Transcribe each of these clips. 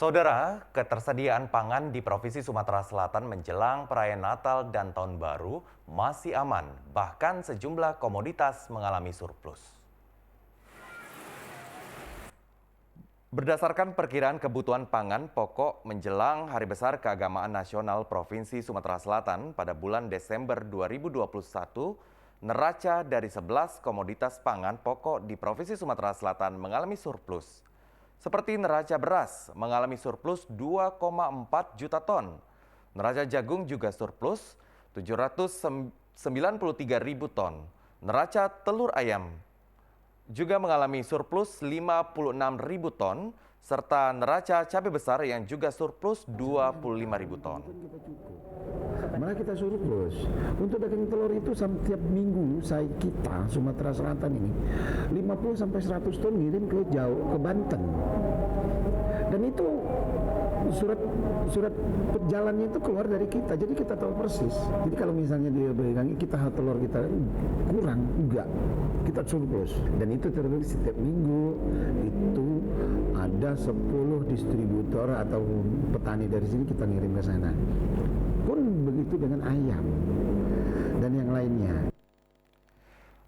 Saudara, ketersediaan pangan di Provinsi Sumatera Selatan menjelang perayaan Natal dan Tahun Baru masih aman, bahkan sejumlah komoditas mengalami surplus. Berdasarkan perkiraan kebutuhan pangan pokok menjelang Hari Besar Keagamaan Nasional Provinsi Sumatera Selatan pada bulan Desember 2021, neraca dari 11 komoditas pangan pokok di Provinsi Sumatera Selatan mengalami surplus. Seperti neraca beras mengalami surplus 2,4 juta ton. Neraca jagung juga surplus 793 ribu ton. Neraca telur ayam juga mengalami surplus 56 ribu ton, serta neraca cabai besar yang juga surplus 25 ribu ton. Malah kita surplus. Untuk daging telur itu setiap minggu kita Sumatera Selatan ini 50 sampai 100 ton ngirim ke Banten. Dan itu surat perjalannya itu keluar dari kita, jadi kita tahu persis. Jadi kalau misalnya dia bilang kita telur kita kurang, enggak, kita surplus. Dan itu terjadi setiap minggu. Itu ada 10 distributor atau petani dari sini kita ngirim ke sana. Pun begitu dengan ayam dan yang lainnya.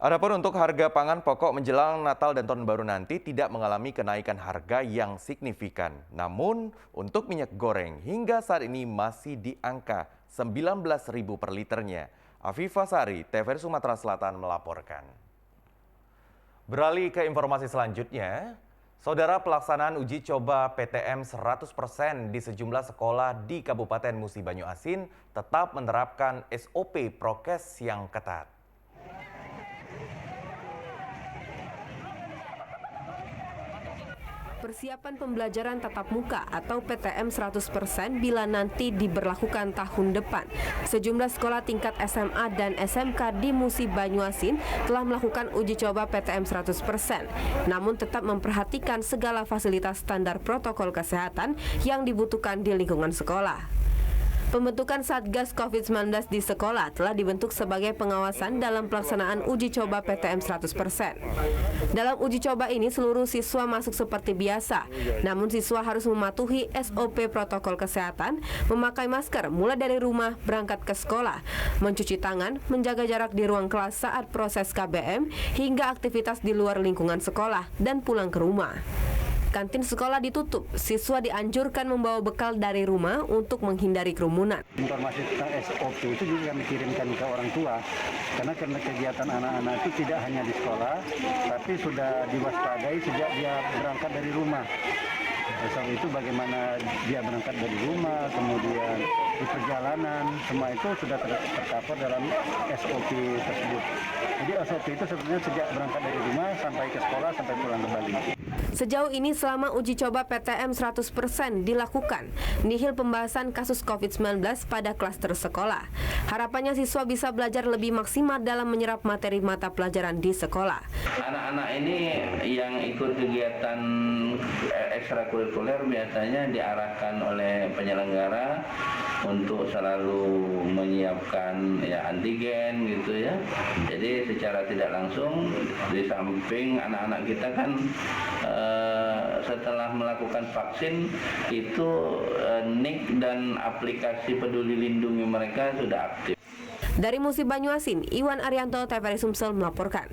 Adapun untuk harga pangan pokok menjelang Natal dan Tahun Baru nanti tidak mengalami kenaikan harga yang signifikan. Namun untuk minyak goreng hingga saat ini masih di angka 19.000 per liternya. Afifah Sari, TVRI Sumatera Selatan melaporkan. Beralih ke informasi selanjutnya, Saudara, pelaksanaan uji coba PTM 100% di sejumlah sekolah di Kabupaten Musi Banyu Asin tetap menerapkan SOP prokes yang ketat. Persiapan pembelajaran tatap muka atau PTM 100% bila nanti diberlakukan tahun depan. Sejumlah sekolah tingkat SMA dan SMK di Musi Banyu Asin telah melakukan uji coba PTM 100%. Namun tetap memperhatikan segala fasilitas standar protokol kesehatan yang dibutuhkan di lingkungan sekolah. Pembentukan Satgas COVID-19 di sekolah telah dibentuk sebagai pengawasan dalam pelaksanaan uji coba PTM 100%. Dalam uji coba ini seluruh siswa masuk seperti biasa, namun siswa harus mematuhi SOP protokol kesehatan, memakai masker mulai dari rumah berangkat ke sekolah, mencuci tangan, menjaga jarak di ruang kelas saat proses KBM, hingga aktivitas di luar lingkungan sekolah dan pulang ke rumah. Kantin sekolah ditutup, siswa dianjurkan membawa bekal dari rumah untuk menghindari kerumunan. Informasi tentang SOP itu juga kami kirimkan ke orang tua, karena kegiatan anak-anak itu tidak hanya di sekolah, tapi sudah diwaspadai sejak dia berangkat dari rumah. Soal itu bagaimana dia berangkat dari rumah, kemudian di perjalanan, semua itu sudah tercover dalam SOP tersebut. Jadi SOP itu sebenarnya sejak berangkat dari rumah sampai ke sekolah, sampai pulang kembali. Sejauh ini selama uji coba PTM 100% dilakukan, nihil pembahasan kasus COVID-19 pada klaster sekolah. Harapannya siswa bisa belajar lebih maksimal dalam menyerap materi mata pelajaran di sekolah. Anak-anak ini yang ikut kegiatan ekstrakurikuler biasanya diarahkan oleh penyelenggara untuk selalu menyiapkan antigen gitu ya. Jadi secara tidak langsung di samping anak-anak kita kan setelah melakukan vaksin itu NIK dan aplikasi Peduli Lindungi mereka sudah aktif. Dari Musi Banyu Asin, Iwan Arianto, TVRI Sumsel melaporkan.